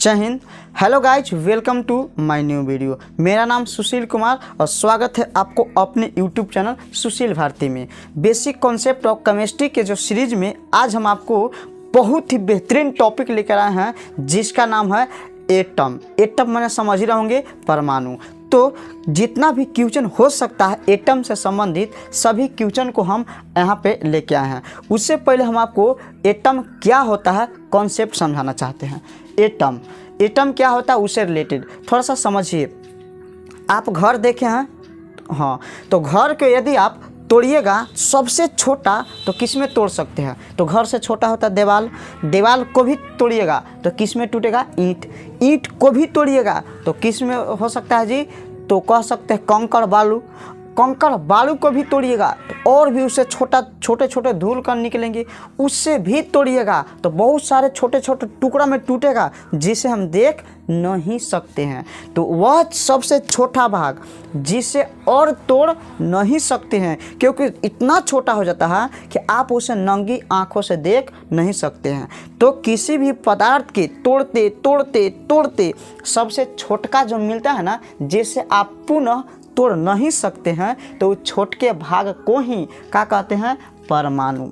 जय Hind. Hello guys, welcome to my new video. मेरा नाम सुशील कुमार और स्वागत है आपको अपने यूट्यूब चैनल सुशील भारती में। बेसिक कॉन्सेप्ट ऑफ केमिस्ट्री के जो सीरीज में आज हम आपको बहुत ही बेहतरीन टॉपिक लेकर आए हैं जिसका नाम है एटम। एटम मैंने समझ ही रहे होंगे परमाणु। तो जितना भी क्वेश्चन हो सकता है एटम से संबंधित सभी क्वेश्चन को हम यहाँ पे लेके आए हैं। उससे पहले हम आपको एटम क्या होता है कॉन्सेप्ट समझाना चाहते हैं। एटम क्या होता है उससे रिलेटेड थोड़ा सा समझिए। आप घर देखे हैं, हाँ, तो घर को यदि आप तोड़िएगा सबसे छोटा तो किस में तोड़ सकते हैं? तो घर से छोटा होता है दीवाल। दीवाल को भी तोड़िएगा तो किस में टूटेगा? ईंट। ईंट को भी तोड़िएगा तो किस में हो सकता है जी? तो कह सकते हैं कंकड़ बालू। कंकड़ बालू को भी तोड़िएगा तो और भी उससे छोटे छोटे धूल कण निकलेंगे, उससे भी तोड़िएगा तो बहुत सारे छोटे छोटे टुकड़ा में टूटेगा जिसे हम देख नहीं सकते हैं। तो वह सबसे छोटा भाग जिसे और तोड़ नहीं सकते हैं क्योंकि इतना छोटा हो जाता है कि आप उसे नंगी आंखों से देख नहीं सकते हैं। तो किसी भी पदार्थ के तोड़ते तोड़ते तोड़ते सबसे छोटका जो मिलता है ना, जिसे आप पुनः तोड़ नहीं सकते हैं, तो छोटे भाग को ही क्या कहते हैं? परमाणु।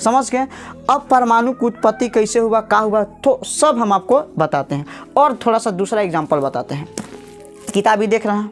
समझ गए? अब परमाणु की उत्पत्ति कैसे हुआ, क्या हुआ, तो सब हम आपको बताते हैं और थोड़ा सा दूसरा एग्जांपल बताते हैं। किताबी देख रहे हैं,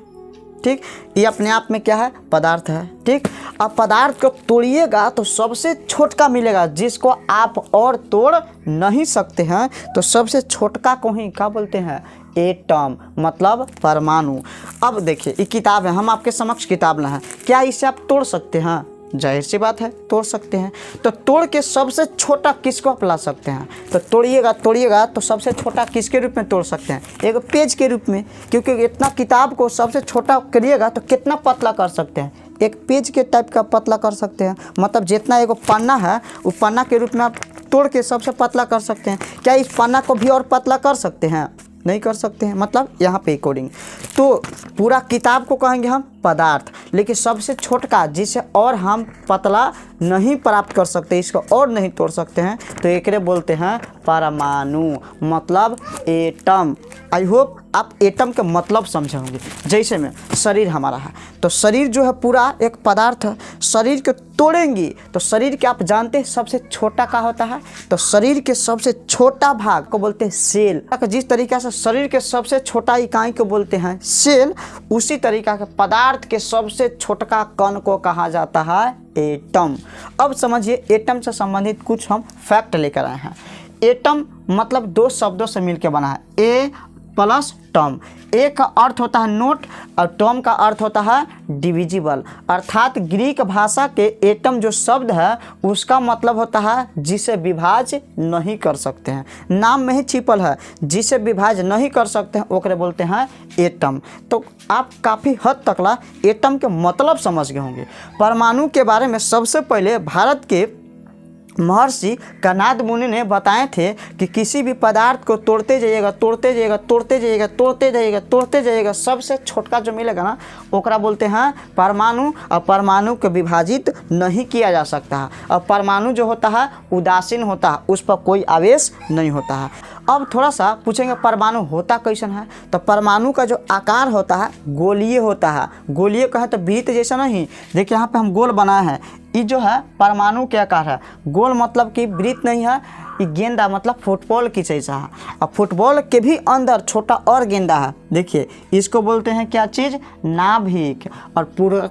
ठीक, ये अपने आप में क्या है? पदार्थ है, ठीक। अब पदार्थ को तोड़िएगा तो सबसे छोटका मिलेगा जिसको आप और तोड़ नहीं सकते हैं, तो सबसे छोटका को ही क्या बोलते हैं? एटम, मतलब परमाणु। अब देखिए ये किताब है, हम आपके समक्ष किताब लाए हैं, क्या इसे आप तोड़ सकते हैं? जाहिर सी बात है तोड़ सकते हैं। तो तोड़ के सबसे छोटा किसको आप ला सकते हैं? तो तोड़िएगा तो सबसे छोटा किसके रूप में तोड़ सकते हैं? एक पेज के रूप में, क्योंकि इतना किताब को सबसे छोटा करिएगा तो कितना पतला कर सकते हैं? एक पेज के टाइप का पतला कर सकते हैं। मतलब जितना एक पन्ना है उस पन्ना के रूप में आप तोड़ के सबसे पतला कर सकते हैं। क्या इस पन्ना को भी और पतला कर सकते हैं? नहीं कर सकते हैं। मतलब यहाँ पे अकॉर्डिंग तो पूरा किताब को कहेंगे हम पदार्थ, लेकिन सबसे छोटका जिसे और हम पतला नहीं प्राप्त कर सकते, इसको और नहीं तोड़ सकते हैं, तो एक बोलते हैं परमाणु, मतलब एटम। आई होप आप एटम के मतलब समझे होंगे। जैसे में शरीर हमारा है, तो शरीर जो है पूरा एक पदार्थ है। शरीर को तोड़ेंगे तो शरीर के आप जानते हैं सबसे छोटा क्या होता है? तो शरीर के सबसे छोटा भाग को बोलते हैं सेल। जिस तरीका से शरीर के सबसे छोटा इकाई को बोलते हैं सेल, उसी तरीका के पदार्थ के सबसे छोटका कण को कहा जाता है एटम। अब समझिए एटम से संबंधित कुछ हम फैक्ट लेकर आए हैं। एटम मतलब दो शब्दों से मिलकर बना है, ए प्लस टर्म। ए का अर्थ होता है नोट और टर्म का अर्थ होता है डिविजिबल। अर्थात ग्रीक भाषा के एटम जो शब्द है उसका मतलब होता है जिसे विभाज्य नहीं कर सकते हैं। नाम में ही छिपल है, जिसे विभाज्य नहीं कर सकते हैं ओकरे बोलते हैं एटम। तो आप काफ़ी हद तक एटम के मतलब समझ गए होंगे। परमाणु के बारे में सबसे पहले भारत के महर्षि कणाद मुनि ने बताए थे कि किसी भी पदार्थ को तोड़ते जाइएगा सबसे छोटका जो मिलेगा ना ओकरा बोलते हैं परमाणु। और परमाणु को विभाजित नहीं किया जा सकता है। और परमाणु जो होता है उदासीन होता है, उस पर कोई आवेश नहीं होता है। अब थोड़ा सा पूछेंगे परमाणु होता कैसन है? तो परमाणु का जो आकार होता है गोलीय होता है। गोलीय कहे तो वृत्त जैसा नहीं। देखिए यहाँ पे हम गोल बनाए हैं, ये जो है परमाणु के आकार है। गोल मतलब कि वृत्त नहीं है, ये गेंदा मतलब फुटबॉल की जैसा है। और फुटबॉल के भी अंदर छोटा और गेंदा है। देखिए इसको बोलते हैं क्या चीज़? नाभिक। और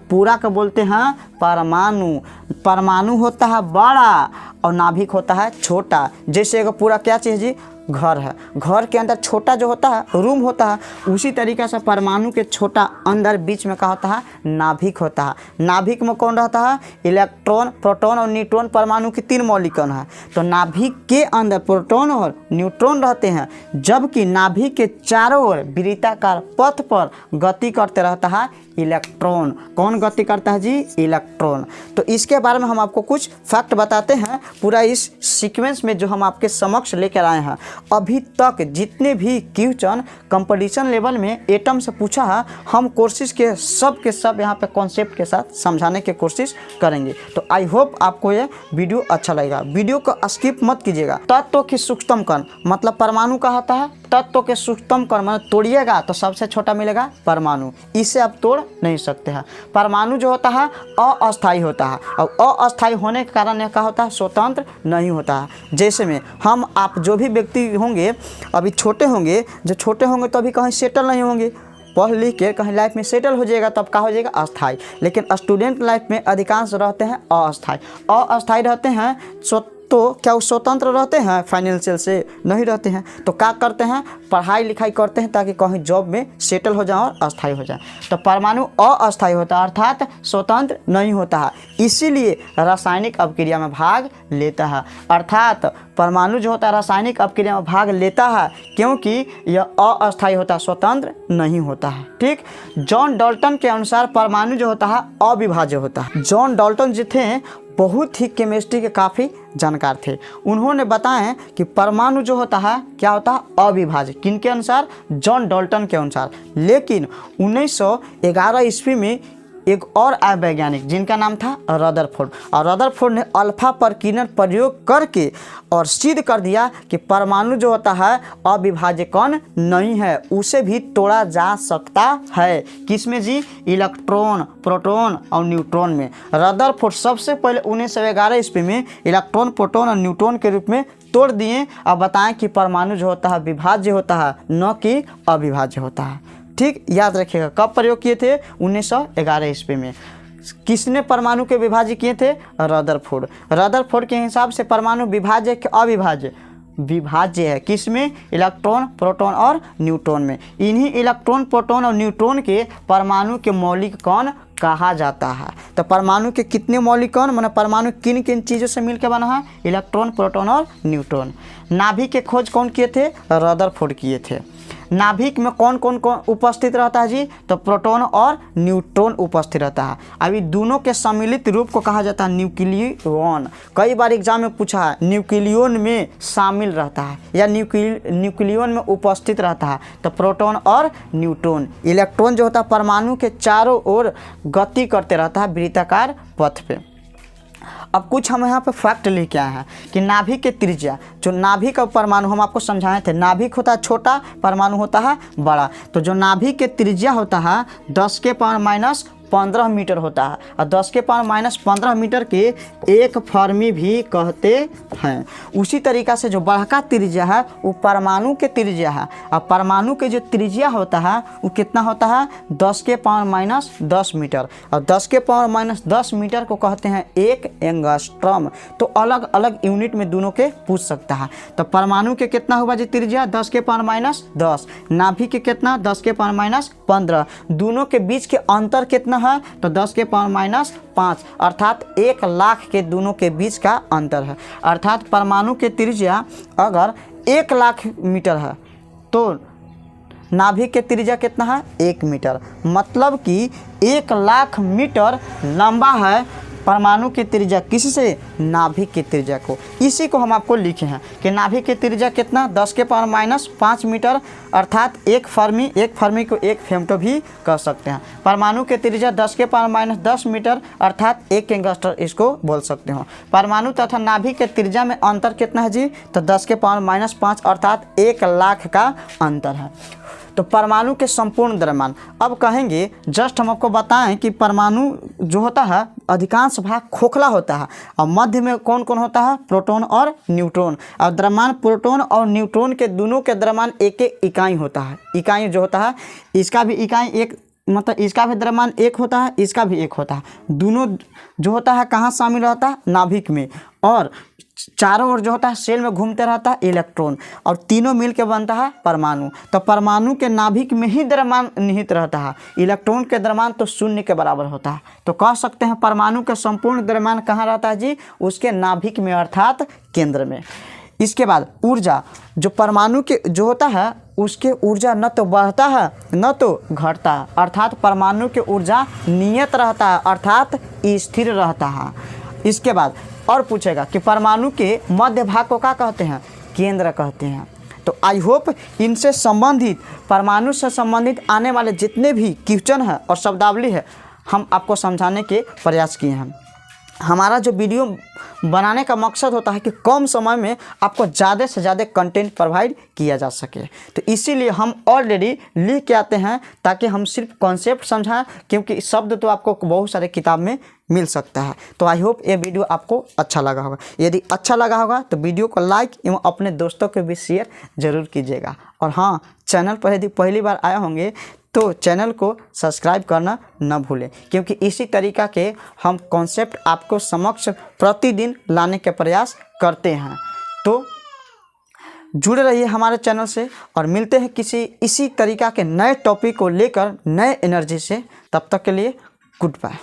पूरा को बोलते हैं परमाणु। परमाणु होता है बड़ा और नाभिक होता है छोटा। जैसे एक पूरा क्या चीज़ जी? घर है। घर के अंदर छोटा जो होता है रूम होता है, उसी तरीके से परमाणु के छोटा अंदर बीच में क्या होता है? नाभिक होता है। नाभिक में कौन रहता है? इलेक्ट्रॉन, प्रोटॉन और न्यूट्रॉन। परमाणु की 3 मौलिक कण है। तो नाभिक के अंदर प्रोटॉन और न्यूट्रॉन रहते हैं, जबकि नाभिक के चारों ओर वृत्ताकार पथ पर गति करते रहता है इलेक्ट्रॉन। कौन गति करता है जी? इलेक्ट्रॉन। तो इसके बारे में हम आपको कुछ फैक्ट बताते हैं पूरा इस सीक्वेंस में जो हम आपके समक्ष लेकर आए हैं। अभी तक जितने भी क्वेश्चन कंपटीशन लेवल में एटम से पूछा है, हम कोशिश के सब यहाँ पे कॉन्सेप्ट के साथ समझाने की कोशिश करेंगे। तो आई होप आपको ये वीडियो अच्छा लगेगा। वीडियो को स्किप मत कीजिएगा। तत्व की सूक्ष्मतम कण मतलब परमाणु का होता है तत्व के सूक्ष्मतम कण मतलब तोड़िएगा तो सबसे छोटा मिलेगा परमाणु, इसे आप तोड़ नहीं सकते हैं। परमाणु जो होता है अस्थायी होता है और अस्थायी होने के कारण यह क्या होता है, स्वतंत्र नहीं होता है। जैसे में हम आप जो भी व्यक्ति होंगे अभी छोटे होंगे, जो छोटे होंगे तो अभी कहीं सेटल नहीं होंगे, पढ़ लिख के कहीं लाइफ में सेटल हो जाएगा तब क्या हो जाएगा, अस्थाई। लेकिन स्टूडेंट लाइफ में अधिकांश रहते हैं अस्थाई रहते हैं। तो क्या वो स्वतंत्र रहते हैं फाइनेंशियल से? नहीं रहते हैं। तो क्या करते हैं, पढ़ाई लिखाई करते हैं ताकि कहीं जॉब में सेटल हो जाए और अस्थाई हो जाए। तो परमाणु अस्थाई होता है अर्थात स्वतंत्र नहीं होता है, इसीलिए रासायनिक अपक्रिया में भाग लेता है। अर्थात परमाणु जो होता है रासायनिक अपक्रिया में भाग लेता है क्योंकि यह अस्थाई होता है, स्वतंत्र नहीं होता है। ठीक, जॉन डाल्टन के अनुसार परमाणु जो होता है अविभाज्य होता है। जॉन डाल्टन जो थे बहुत ही केमिस्ट्री के काफ़ी जानकार थे। उन्होंने बताया कि परमाणु जो होता है क्या होता है, अविभाज्य। किनके अनुसार? जॉन डाल्टन के अनुसार। लेकिन 1911 ईस्वी में एक और आए वैज्ञानिक जिनका नाम था रदरफोर्ड, और रदरफोर्ड ने अल्फा प्रकीर्णन प्रयोग करके और सिद्ध कर दिया कि परमाणु जो होता है अविभाज्य कण नहीं है, उसे भी तोड़ा जा सकता है। किसमें जी? इलेक्ट्रॉन, प्रोटॉन और न्यूट्रॉन में। रदरफोर्ड सबसे पहले 1911 ईस्वी में इलेक्ट्रॉन, प्रोटॉन और न्यूट्रॉन के रूप में तोड़ दिए और बताएं कि परमाणु जो होता है विभाज्य होता है, न कि अविभाज्य होता है। ठीक, याद रखिएगा। कब प्रयोग किए थे? 1911 ईस्वी में। किसने परमाणु के विभाज्य किए थे? रदरफोर्ड। रदरफोर्ड के हिसाब से परमाणु विभाज्य कि अविभाज्य? विभाज्य है। किसमें? इलेक्ट्रॉन, प्रोटॉन और न्यूट्रॉन में। इन्हीं इलेक्ट्रॉन, प्रोटॉन और न्यूट्रॉन के परमाणु के मौलिक कण कहा जाता है। तो परमाणु के कितने मौलिक कण, मतलब परमाणु किन किन चीज़ों से मिलकर बना है? इलेक्ट्रॉन, प्रोटॉन और न्यूट्रॉन। नाभिक के खोज कौन किए थे? रदरफोर्ड किए थे। नाभिक में कौन कौन उपस्थित रहता है जी? तो प्रोटॉन और न्यूट्रॉन उपस्थित रहता है। अभी दोनों के सम्मिलित रूप को कहा जाता है न्यूक्लियॉन। कई बार एग्जाम में पूछा है, न्यूक्लियॉन में शामिल रहता है या न्यूक्लियॉन में उपस्थित रहता है। तो प्रोटॉन और न्यूट्रॉन। इलेक्ट्रॉन जो होता है परमाणु के चारों ओर गति करते रहता है वृत्ताकार पथ पे। अब कुछ हम यहाँ पे फैक्ट लेके आए हैं कि नाभिक के त्रिज्या, जो नाभिक और परमाणु हम आपको समझाए थे, नाभिक होता है छोटा, परमाणु होता है बड़ा। तो जो नाभिक के त्रिज्या होता है 10⁻⁻15 मीटर होता है और 10⁻⁻15 मीटर के एक फर्मी भी कहते हैं। उसी तरीक़ा से जो बड़का त्रिज्या है वो परमाणु के त्रिज्या है, और परमाणु के जो त्रिज्या होता है वो कितना होता है? 10⁻⁻10 मीटर, और 10⁻⁻10 मीटर को कहते हैं एक एंगस्ट्रॉम। तो अलग अलग यूनिट में दोनों के पूछ सकता है। तो परमाणु के कितना हुआ जी त्रिज्या? 10⁻⁻10। नाभिक के कितना? 10⁻⁻15। दोनों के बीच के अंतर कितना है? तो 10⁻⁻5, अर्थात 1 लाख के दोनों के बीच का अंतर है। अर्थात परमाणु के त्रिज्या अगर 1 लाख मीटर है तो नाभिक के त्रिज्या कितना है? 1 मीटर। मतलब कि 1 लाख मीटर लंबा है परमाणु की त्रिज्या। किससे? नाभिक की त्रिज्या को। इसी को हम आपको लिखे हैं कि नाभिक की त्रिज्या कितना? 10⁻⁻5 मीटर, अर्थात एक फर्मी को एक फेम्टो भी कह सकते हैं। परमाणु की त्रिज्या 10⁻⁻10 मीटर, अर्थात एक एंगस्ट्रॉम इसको बोल सकते हो। परमाणु तथा नाभिक के त्रिज्या में अंतर कितना है जी? तो 10⁻⁻5, अर्थात 1 लाख का अंतर है। तो परमाणु के संपूर्ण द्रव्यमान। अब कहेंगे जस्ट हम आपको बताएं कि परमाणु जो होता है अधिकांश भाग खोखला होता है और मध्य में कौन कौन होता है? प्रोटॉन और न्यूट्रॉन। और द्रव्यमान प्रोटॉन और न्यूट्रॉन के दोनों के द्रव्यमान एक एक इकाई होता है। इकाई जो होता है इसका भी इकाई एक, मतलब इसका भी द्रव्यमान एक होता है, इसका भी एक होता है। दोनों जो होता है कहाँ शामिल रहता है? नाभिक में। और चारों ओर जो होता है सेल में घूमते रहता है इलेक्ट्रॉन, और तीनों मिलकर बनता है परमाणु। तो परमाणु के नाभिक में ही द्रव्यमान निहित रहता है। इलेक्ट्रॉन के द्रव्यमान तो 0 के बराबर होता है। तो कह सकते हैं परमाणु का संपूर्ण द्रव्यमान कहाँ रहता है जी? उसके नाभिक में, अर्थात केंद्र में। इसके बाद ऊर्जा, जो परमाणु के जो होता है उसके ऊर्जा न तो बढ़ता है न तो घटता है, अर्थात परमाणु की ऊर्जा नियत रहता है, अर्थात स्थिर रहता है। इसके बाद और पूछेगा कि परमाणु के मध्य भाग को क्या कहते हैं? केंद्र कहते हैं। तो आई होप इनसे संबंधित, परमाणु से संबंधित आने वाले जितने भी क्वेश्चन हैं और शब्दावली है हम आपको समझाने के प्रयास किए हैं। हमारा जो वीडियो बनाने का मकसद होता है कि कम समय में आपको ज़्यादा से ज़्यादा कंटेंट प्रोवाइड किया जा सके। तो इसीलिए हम ऑलरेडी लिख के आते हैं ताकि हम सिर्फ कॉन्सेप्ट समझाएं, क्योंकि शब्द तो आपको बहुत सारे किताब में मिल सकता है। तो आई होप ये वीडियो आपको अच्छा लगा होगा। यदि अच्छा लगा होगा तो वीडियो को लाइक एवं अपने दोस्तों को भी शेयर ज़रूर कीजिएगा। और हाँ, चैनल पर यदि पहली बार आए होंगे तो चैनल को सब्सक्राइब करना न भूलें, क्योंकि इसी तरीक़ा के हम कॉन्सेप्ट आपको समक्ष प्रतिदिन लाने के प्रयास करते हैं। तो जुड़े रहिए हमारे चैनल से और मिलते हैं किसी इसी तरीक़ा के नए टॉपिक को लेकर नए एनर्जी से। तब तक के लिए गुड बाय।